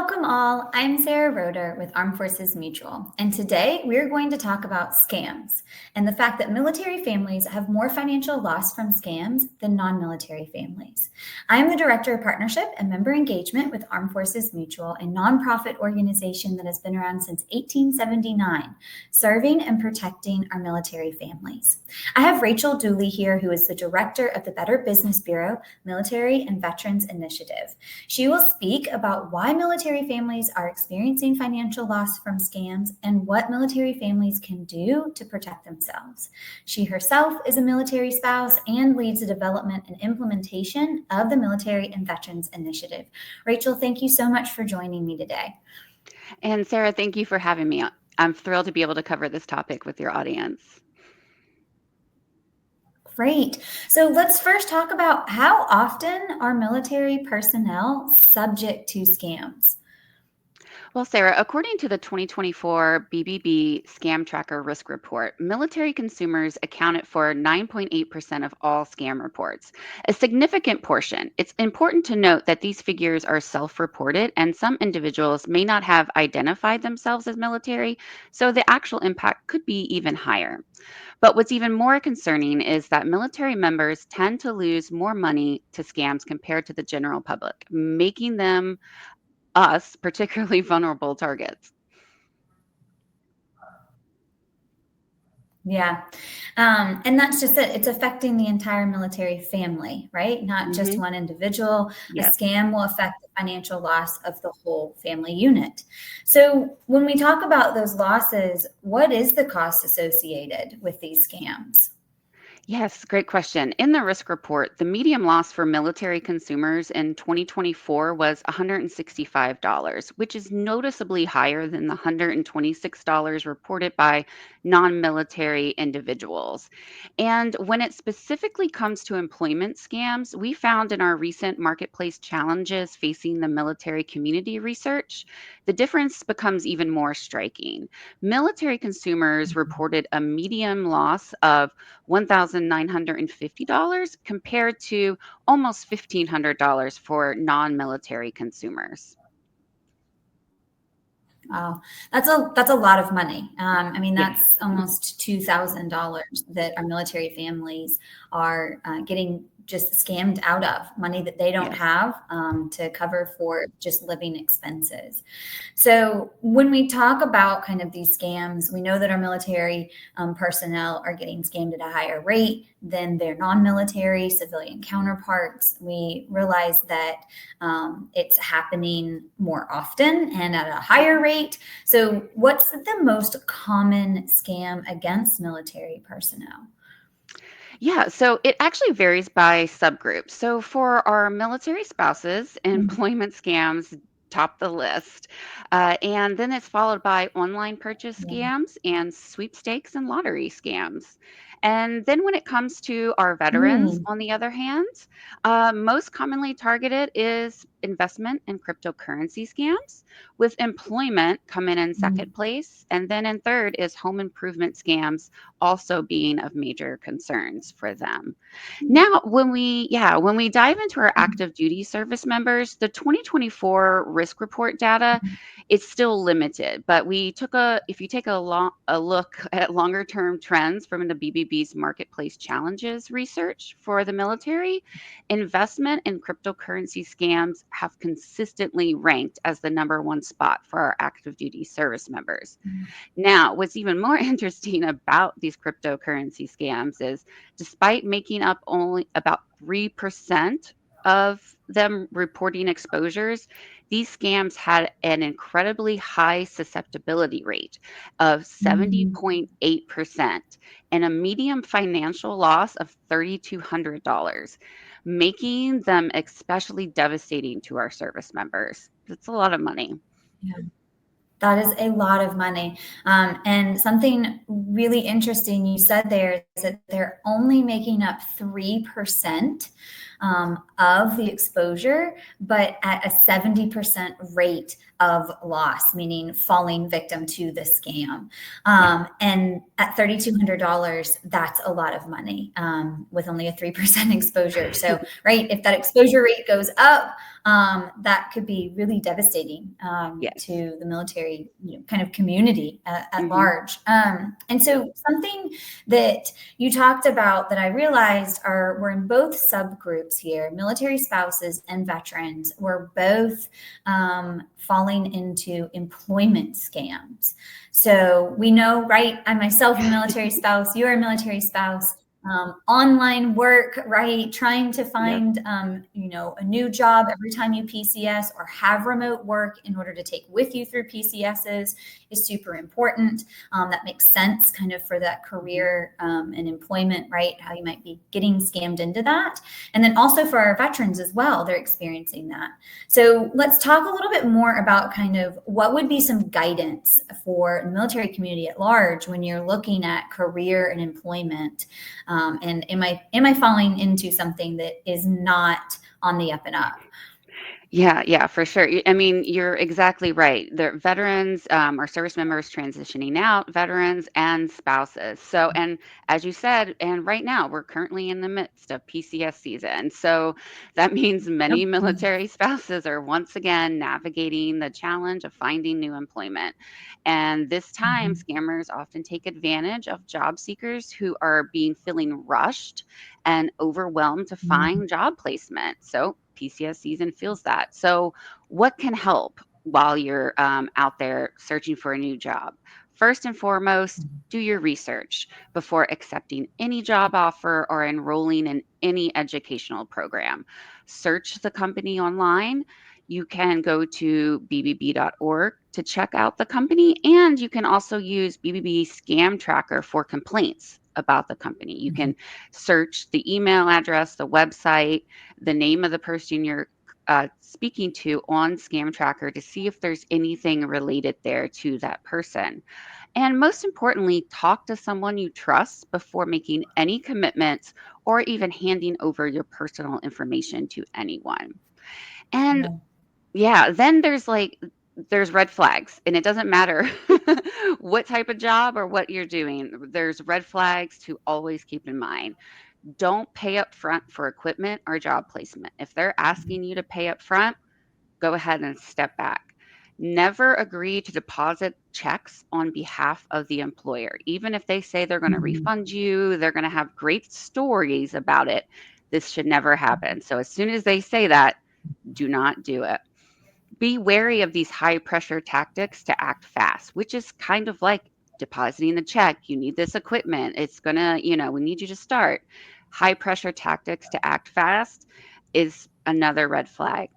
Welcome all. I'm Sarah Roeder with Armed Forces Mutual, and today we're going to talk about scams and the fact that military families have more financial loss from scams than non-military families. I am the Director of Partnership and Member Engagement with Armed Forces Mutual, a nonprofit organization that has been around since 1879, serving and protecting our military families. I have Rachel Dooley here, who is the Director of the Better Business Bureau Military and Veterans Initiative. She will speak about why military families are experiencing financial loss from scams and what military families can do to protect themselves. She herself is a military spouse and leads the development and implementation of the Military and Veterans Initiative. Rachel, thank you so much for joining me today. And Sarah, thank you for having me. I'm thrilled to be able to cover this topic with your audience. Great. So let's first talk about how often are military personnel subject to scams? Well, Sarah, according to the 2024 BBB Scam Tracker Risk Report, military consumers accounted for 9.8% of all scam reports, a significant portion. It's important to note that these figures are self-reported and some individuals may not have identified themselves as military, so the actual impact could be even higher. But what's even more concerning is that military members tend to lose more money to scams compared to the general public, making them us particularly vulnerable targets. Yeah. And that's just it. It's affecting the entire military family, right? Not just one individual. Yes. A scam will affect the financial loss of the whole family unit. So when we talk about those losses, what is the cost associated with these scams? Yes, great question. In the risk report, the median loss for military consumers in 2024 was $165, which is noticeably higher than the $126 reported by non-military individuals. And when it specifically comes to employment scams, we found in our recent marketplace challenges facing the military community research, the difference becomes even more striking. Military consumers reported a median loss of $1,950 compared to almost $1,500 for non-military consumers. Wow, that's a lot of money. Yes. That's almost $2,000 that our military families are getting just scammed out of, money that they don't Yes. have to cover for just living expenses. So when we talk about kind of these scams, we know that our military personnel are getting scammed at a higher rate than their non-military civilian counterparts. We realize that it's happening more often and at a higher rate. So what's the most common scam against military personnel? Yeah, so it actually varies by subgroup. So for our military spouses, employment scams top the list. And then it's followed by online purchase scams and sweepstakes and lottery scams. And then when it comes to our veterans, Mm. on the other hand, most commonly targeted is investment and cryptocurrency scams, with employment coming in second place. And then in third is home improvement scams, also being of major concerns for them. Now, when we dive into our active duty service members, the 2024 risk report data, it's still limited, but if you take a look at longer term trends from the BBB's marketplace challenges research for the military, investment in cryptocurrency scams have consistently ranked as the number one spot for our active duty service members. Now, what's even more interesting about these cryptocurrency scams is despite making up only about 3% of them reporting exposures, these scams had an incredibly high susceptibility rate of 70.8% and a median financial loss of $3,200, making them especially devastating to our service members. That's a lot of money. Yeah. That is a lot of money. And something really interesting you said there is that they're only making up 3% of the exposure, but at a 70% rate of loss, meaning falling victim to the scam. And at $3,200, that's a lot of money with only a 3% exposure. So, right, if that exposure rate goes up, that could be really devastating Yes. to the military kind of community at Mhm. large. And so something that you talked about that I realized we're in both subgroups here, military spouses and veterans, were both falling into employment scams. So we know, right? I myself am a military spouse, you're a military spouse. Online work, right? Trying to Yep. find, a new job every time you PCS, or have remote work in order to take with you through PCSs is super important. That makes sense kind of for that career and employment, right? How you might be getting scammed into that. And then also for our veterans as well, they're experiencing that. So let's talk a little bit more about kind of what would be some guidance for the military community at large when you're looking at career and employment. And am I falling into something that is not on the up and up? Yeah, for sure. I mean, you're exactly right. The veterans, or service members transitioning out, veterans and spouses. So, and as you said, and right now we're currently in the midst of PCS season. So that means Yep. many military spouses are once again navigating the challenge of finding new employment. And this time, Mhm. scammers often take advantage of job seekers who are feeling rushed and overwhelmed to Mhm. find job placement. So PCS season feels that. So, what can help while you're out there searching for a new job? First and foremost, do your research before accepting any job offer or enrolling in any educational program. Search the company online. You can go to bbb.org to check out the company, and you can also use BBB Scam Tracker for complaints about the company. You Mhm. can search the email address, the website, the name of the person you're speaking to on Scam Tracker to see if there's anything related there to that person. And most importantly, talk to someone you trust before making any commitments or even handing over your personal information to anyone. And Yeah. yeah, then there's red flags, and it doesn't matter what type of job or what you're doing. There's red flags to always keep in mind. Don't pay up front for equipment or job placement. If they're asking you to pay up front, go ahead and step back. Never agree to deposit checks on behalf of the employer. Even if they say they're going to Mhm. refund you, they're going to have great stories about it. This should never happen. So as soon as they say that, do not do it. Be wary of these high pressure tactics to act fast, which is kind of like depositing the check. You need this equipment. It's going to, we need you to start. High pressure tactics to act fast is another red flag.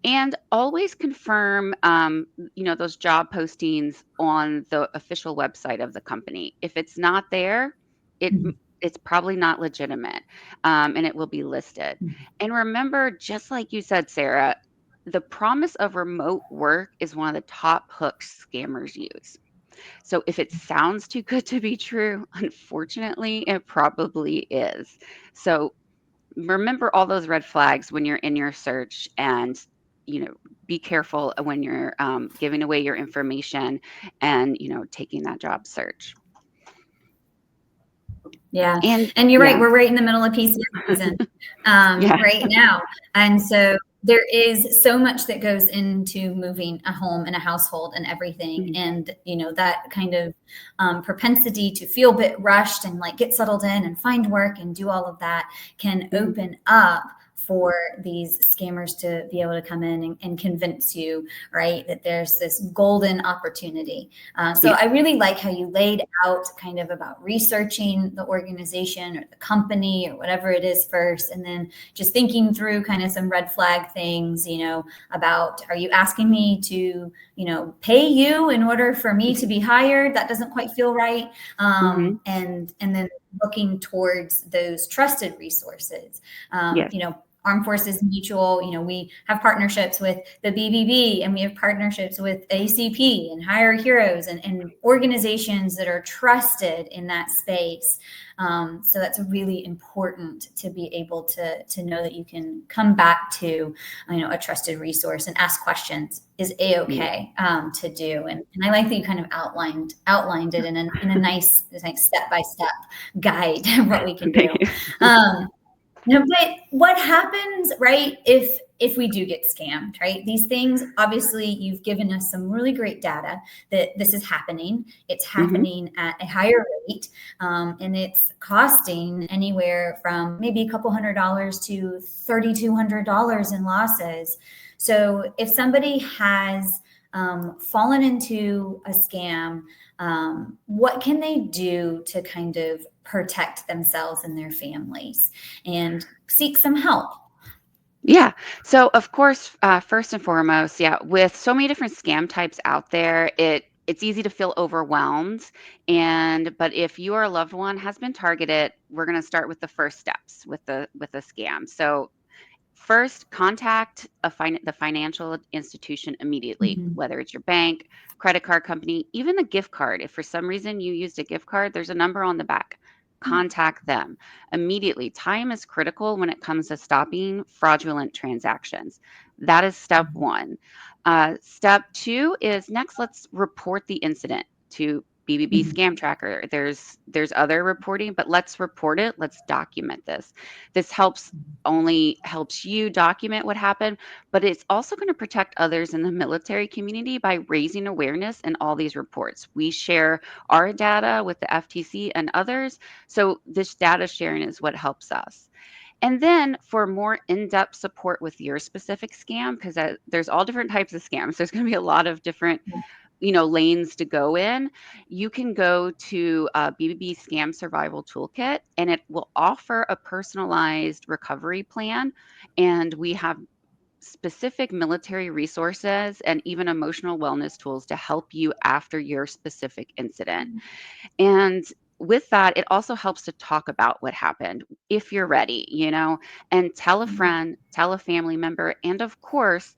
And always confirm, those job postings on the official website of the company. If it's not there, it Mhm. it's probably not legitimate, and it will be listed. And remember, just like you said, Sarah, the promise of remote work is one of the top hooks scammers use. So if it sounds too good to be true, unfortunately, it probably is. So remember all those red flags when you're in your search, and be careful when you're giving away your information and taking that job search. Yeah. And And you're right. yeah, We're right in the middle of PCS season yeah. right now. And so there is so much that goes into moving a home and a household and everything. Mhm. And, that kind of propensity to feel a bit rushed and like get settled in and find work and do all of that can Mhm. open up for these scammers to be able to come in and convince you, right, that there's this golden opportunity. So Yeah. I really like how you laid out kind of about researching the organization or the company or whatever it is first, and then just thinking through kind of some red flag things, about, are you asking me to, pay you in order for me to be hired? That doesn't quite feel right. Mhm. And then looking towards those trusted resources. Yes. Armed Forces Mutual, we have partnerships with the BBB, and we have partnerships with ACP and Hire Heroes and organizations that are trusted in that space. So that's really important to be able to know that you can come back to, a trusted resource and ask questions is Yeah. a-okay to do. And I like that you kind of outlined it in a nice like step-by-step guide of what we can Thank do. you. But what happens, right, if if we do get scammed, right? These things, obviously, you've given us some really great data that this is happening. It's happening at a higher rate, and it's costing anywhere from maybe a couple $100 to $3,200 in losses. So if somebody has fallen into a scam, what can they do to kind of protect themselves and their families and seek some help? Yeah. So of course, first and foremost, yeah, with so many different scam types out there, it's easy to feel overwhelmed. But if your loved one has been targeted, we're going to start with the first steps with the scam. So first, contact the financial institution immediately, Mhm. whether it's your bank, credit card company, even a gift card. If for some reason you used a gift card, there's a number on the back. Contact them immediately. Time is critical when it comes to stopping fraudulent transactions. That is step one. Step two is next, let's report the incident to BBB Mhm. Scam Tracker. There's other reporting, but let's report it. Let's document this. This only helps you document what happened, but it's also going to protect others in the military community by raising awareness in all these reports. We share our data with the FTC and others, so this data sharing is what helps us. And then for more in-depth support with your specific scam, because there's all different types of scams. There's going to be a lot of different lanes to go in. You can go to BBB Scam Survival Toolkit, and it will offer a personalized recovery plan. And we have specific military resources and even emotional wellness tools to help you after your specific incident. And with that, it also helps to talk about what happened if you're ready, and tell a friend, tell a family member, and of course,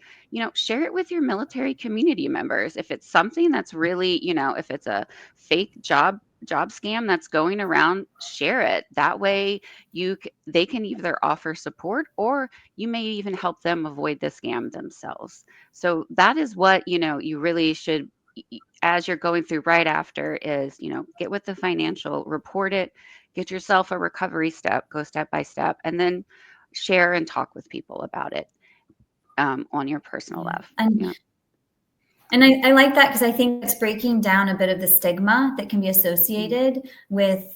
share it with your military community members. If it's something that's really, if it's a fake job scam that's going around, share it. That way they can either offer support or you may even help them avoid the scam themselves. So that is what, you really should as you're going through right after is, get with the financial, report it, get yourself a recovery step, go step by step, and then share and talk with people about it on your personal Yeah. level. And Yeah. And I like that because I think it's breaking down a bit of the stigma that can be Mhm. associated with,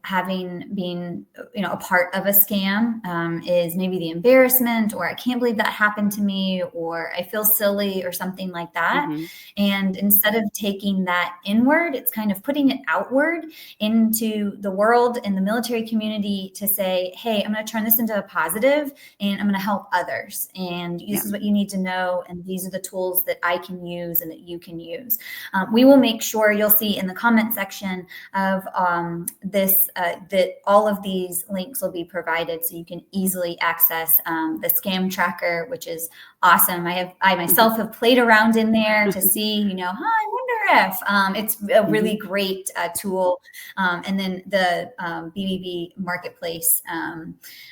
having been, a part of a scam, is maybe the embarrassment, or I can't believe that happened to me, or I feel silly, or something like that. Mhm. And instead of taking that inward, it's kind of putting it outward into the world and the military community to say, hey, I'm going to turn this into a positive and I'm going to help others. And Yeah. this is what you need to know. And these are the tools that I can use and that you can use. We will make sure you'll see in the comment section of this that all of these links will be provided so you can easily access the scam tracker, which is awesome. I myself have played around in there to see, I wonder if it's a really Mhm. great tool. And then the BBB Marketplace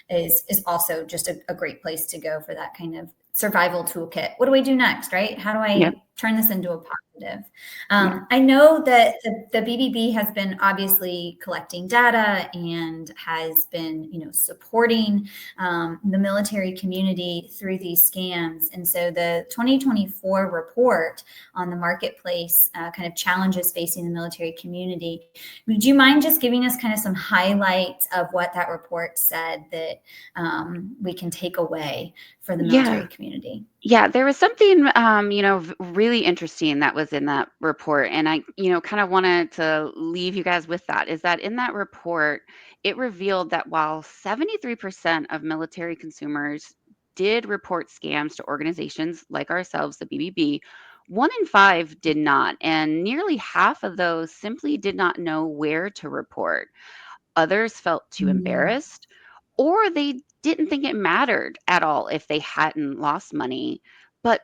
is also just a great place to go for that kind of survival toolkit. What do I do next, right? How do Yeah. I turn this into a positive? Yeah. I know that the BBB has been obviously collecting data and has been, supporting the military community through these scams. And so the 2024 report on the marketplace kind of challenges facing the military community. Would you mind just giving us kind of some highlights of what that report said that we can take away for the military Yeah. community? Yeah, there was something, really interesting that was in that report. And I, kind of wanted to leave you guys with that is that in that report, it revealed that while 73% of military consumers did report scams to organizations like ourselves, the BBB, 1 in 5 did not. And nearly half of those simply did not know where to report. Others felt too Mm, embarrassed, or they didn't think it mattered at all if they hadn't lost money. But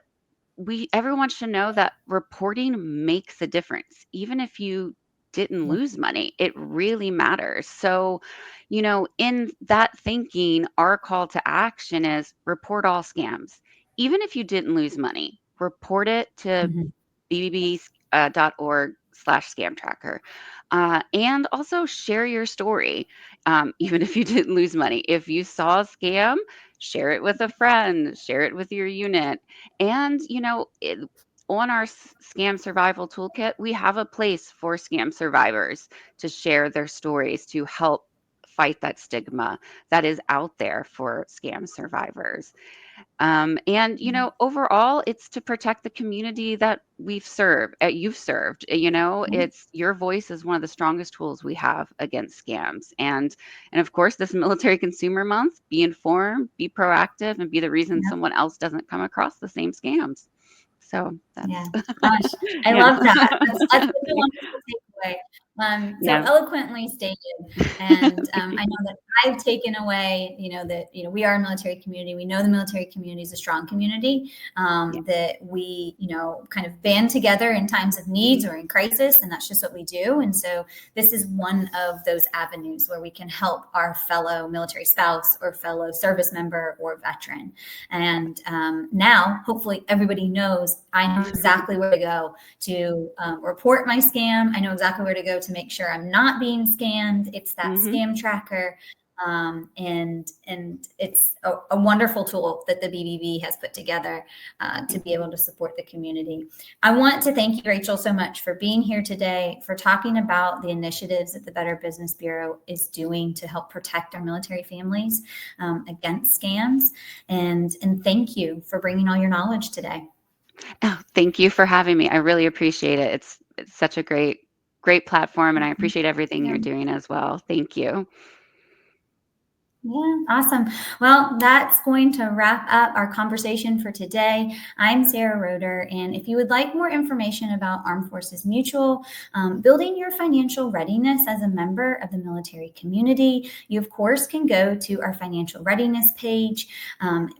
everyone should know that reporting makes a difference. Even if you didn't yeah. lose money, it really matters. So, in that thinking, our call to action is report all scams. Even if you didn't lose money, report it to Mhm. bbb.org/scam tracker. And also share your story, even if you didn't lose money. If you saw a scam, share it with a friend, share it with your unit. And, on our scam survival toolkit, we have a place for scam survivors to share their stories to help fight that stigma that is out there for scam survivors. And overall, it's to protect the community that you've served. It's your voice is one of the strongest tools we have against scams. And of course, this Military Consumer Month, be informed, be proactive, and be the reason Yep. someone else doesn't come across the same scams. So Yeah. that's Gosh, I yeah. love that. That's such a wonderful takeaway. So Yeah. eloquently stated. And I know that I've taken away, that, we are a military community. We know the military community is a strong community, Yeah. that we, kind of band together in times of needs or in crisis. And that's just what we do. And so this is one of those avenues where we can help our fellow military spouse or fellow service member or veteran. And now, hopefully, everybody knows I know exactly where to go to report my scam. I know exactly where to go to make sure I'm not being scammed. It's that scam tracker. And it's a wonderful tool that the BBB has put together to be able to support the community. I want to thank you, Rachel, so much for being here today, for talking about the initiatives that the Better Business Bureau is doing to help protect our military families against scams. And thank you for bringing all your knowledge today. Oh, thank you for having me. I really appreciate it. It's such a great platform, and I appreciate everything Yeah. you're doing as well. Thank you. Yeah, awesome. Well, that's going to wrap up our conversation for today. I'm Sarah Roeder, and if you would like more information about Armed Forces Mutual, building your financial readiness as a member of the military community, you of course can go to our financial readiness page.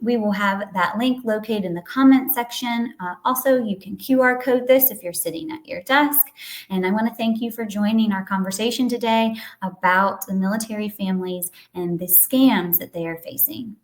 We will have that link located in the comment section. Also, you can QR code this if you're sitting at your desk. And I want to thank you for joining our conversation today about the military families and the scams that they are facing.